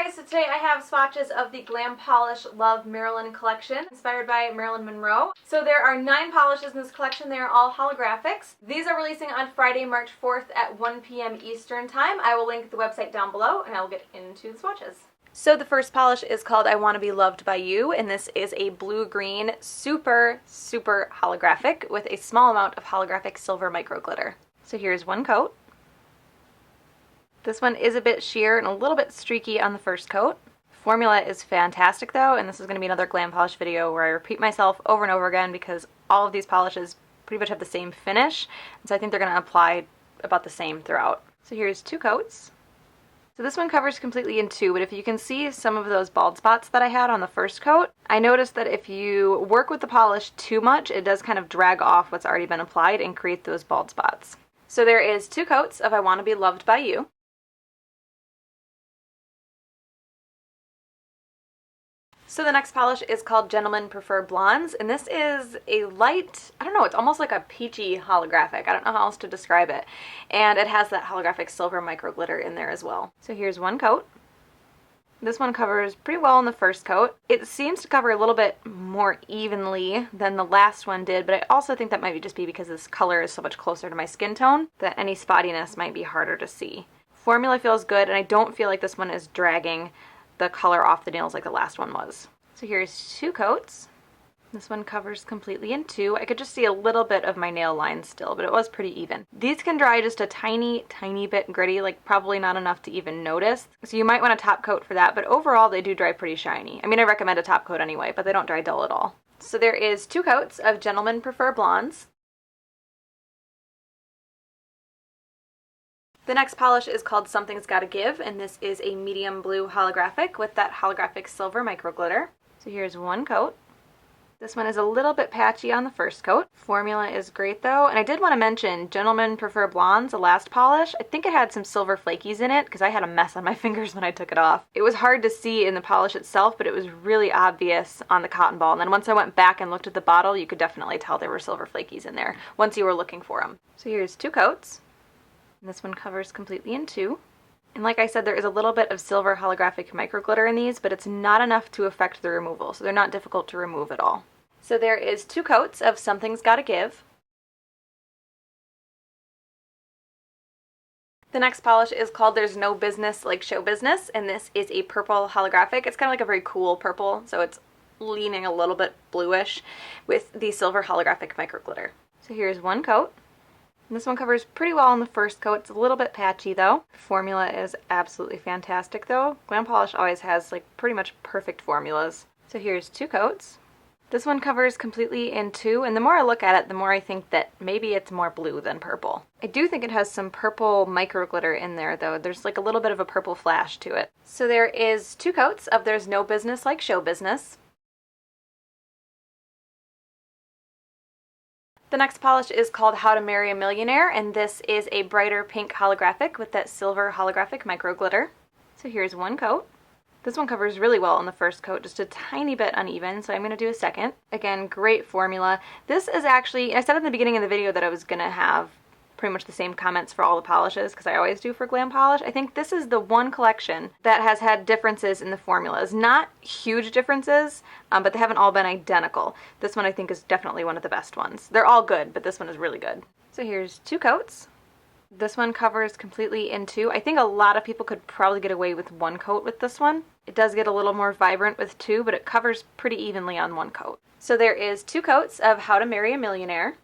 guys, so today I have swatches of the Glam Polish Love Marilyn collection, inspired by Marilyn Monroe. So there are 9 polishes in this collection. They are all holographics. These are releasing on Friday, March 4th at 1 p.m. Eastern Time. I will link the website down below, and I will get into the swatches. So the first polish is called I Want to Be Loved by You, and this is a blue-green, super holographic with a small amount of holographic silver micro glitter. So here's one coat. This one is a bit sheer and a little bit streaky on the first coat. Formula is fantastic though, and this is going to be another glam polish video where I repeat myself over and over again because all of these polishes pretty much have the same finish, and so I think they're going to apply about the same throughout. So here's 2 coats. So this one covers completely in 2, but if you can see some of those bald spots that I had on the first coat, I noticed that if you work with the polish too much, it does kind of drag off what's already been applied and create those bald spots. So there is 2 coats of I Want to Be Loved by You. So the next polish is called Gentlemen Prefer Blondes, and this is a light, I don't know, it's almost like a peachy holographic. I don't know how else to describe it. And it has that holographic silver micro glitter in there as well. So here's one coat. This one covers pretty well in the first coat. It seems to cover a little bit more evenly than the last one did, but I also think that might just be because this color is so much closer to my skin tone that any spottiness might be harder to see. Formula feels good, and I don't feel like this one is dragging the color off the nails like the last one was. So here's 2 coats. This one covers completely in 2. I could just see a little bit of my nail line still, but it was pretty even. These can dry just a tiny bit gritty, like probably not enough to even notice. So you might want a top coat for that, but overall they do dry pretty shiny. I mean, I recommend a top coat anyway, but they don't dry dull at all. So there is 2 coats of Gentlemen Prefer Blondes. The next polish is called Something's Gotta Give, and this is a medium blue holographic with that holographic silver micro glitter. So here's one coat. This one is a little bit patchy on the first coat. Formula is great though, and I did want to mention Gentlemen Prefer Blondes, the last polish. I think it had some silver flakies in it because I had a mess on my fingers when I took it off. It was hard to see in the polish itself, but it was really obvious on the cotton ball. And then once I went back and looked at the bottle, you could definitely tell there were silver flakies in there once you were looking for them. So here's 2 coats. And this one covers completely in 2. And like I said, there is a little bit of silver holographic micro glitter in these, but it's not enough to affect the removal, so they're not difficult to remove at all. So there is 2 coats of Something's Gotta Give. The next polish is called There's No Business Like Show Business, and this is a purple holographic. It's kind of like a very cool purple, so it's leaning a little bit bluish with the silver holographic micro glitter. So here's one coat. And this one covers pretty well on the first coat. It's a little bit patchy though. Formula is absolutely fantastic though. Glam Polish always has like pretty much perfect formulas. So here's 2 coats. This one covers completely in 2, and the more I look at it, the more I think that maybe it's more blue than purple. I do think it has some purple micro glitter in there though. There's like a little bit of a purple flash to it. So there is 2 coats of There's No Business Like Show Business. The next polish is called How to Marry a Millionaire, and this is a brighter pink holographic with that silver holographic micro glitter. So here's one coat. This one covers really well on the first coat, just a tiny bit uneven, so I'm going to do a second. Again, great formula. This is actually, I said at the beginning of the video that I was going to have pretty much the same comments for all the polishes, because I always do for Glam Polish. I think this is the one collection that has had differences in the formulas. Not huge differences, but they haven't all been identical. This one I think is definitely one of the best ones. They're all good, but this one is really good. So here's 2 coats. This one covers completely in 2. I think a lot of people could probably get away with 1 coat with this one. It does get a little more vibrant with 2, but it covers pretty evenly on 1 coat. So there is 2 coats of How to Marry a Millionaire.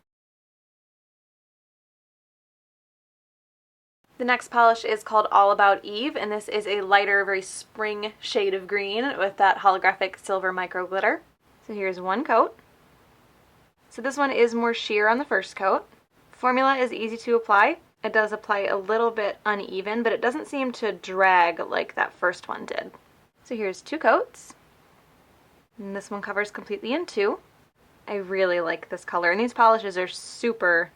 The next polish is called All About Eve, and this is a lighter, very spring shade of green with that holographic silver micro glitter. So here's 1 coat. So this one is more sheer on the first coat. Formula is easy to apply. It does apply a little bit uneven, but it doesn't seem to drag like that first one did. So here's 2 coats. And this one covers completely in 2. I really like this color, and these polishes are super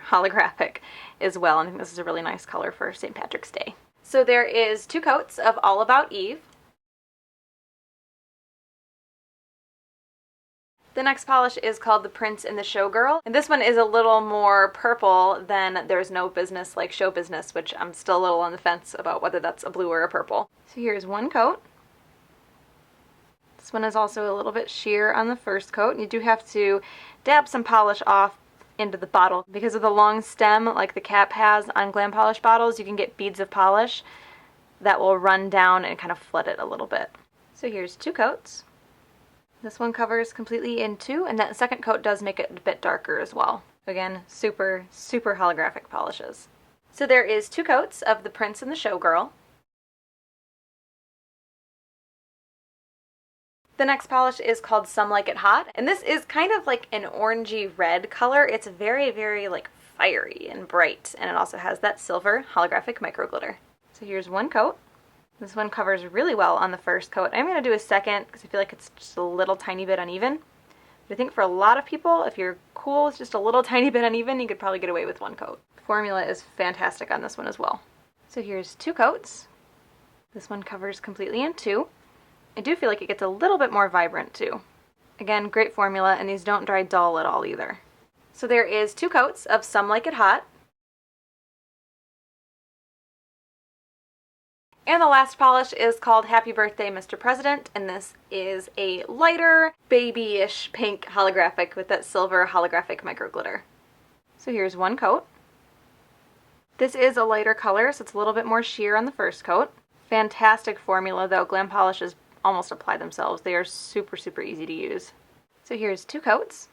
holographic as well. I think this is a really nice color for St. Patrick's Day. So there is 2 coats of All About Eve. The next polish is called the Prince and The Showgirl, and this one is a little more purple than There's No Business Like Show Business, which I'm still a little on the fence about whether that's a blue or a purple. So here's one coat. This one is also a little bit sheer on the first coat, and you do have to dab some polish off into the bottle. Because of the long stem like the cap has on Glam Polish bottles, you can get beads of polish that will run down and kind of flood it a little bit. So here's two coats. This one covers completely in two, and that second coat does make it a bit darker as well. Again, super, super holographic polishes. So there is two coats of the Prince and the Showgirl. The next polish is called Some Like It Hot, and this is kind of like an orangey red color. It's very, very like fiery and bright, and it also has that silver holographic micro glitter. So here's one coat. This one covers really well on the first coat. I'm going to do a second because I feel like it's just a little tiny bit uneven. But I think for a lot of people, if you're cool with just a little tiny bit uneven, you could probably get away with one coat. The formula is fantastic on this one as well. So here's two coats. This one covers completely in two. I do feel like it gets a little bit more vibrant too. Again, great formula, and these don't dry dull at all either. So there is two coats of Some Like It Hot. And the last polish is called Happy Birthday, Mr. President, and this is a lighter, babyish pink holographic with that silver holographic micro glitter. So here's one coat. This is a lighter color, so it's a little bit more sheer on the first coat. Fantastic formula though. Glam polishes almost apply themselves. They are super, super easy to use. So here's two coats.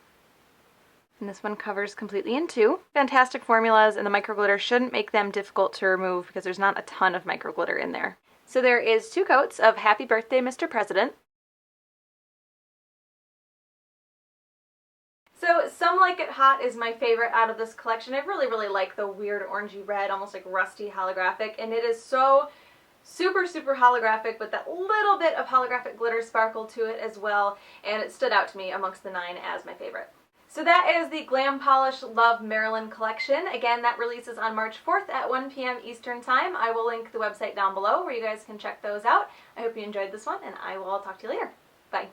And this one covers completely in two. Fantastic formulas, and the micro glitter shouldn't make them difficult to remove because there's not a ton of micro glitter in there. So there is two coats of Happy Birthday, Mr. President. So Some Like It Hot is my favorite out of this collection. I really, really like the weird orangey red, almost like rusty holographic, and it is so super, super holographic with that little bit of holographic glitter sparkle to it as well, and it stood out to me amongst the 9 as my favorite. So that is the Glam Polish Love Marilyn collection. Again, that releases on March 4th at 1 p.m. Eastern Time. I will link the website down below where you guys can check those out. I hope you enjoyed this one, and I will talk to you later. Bye.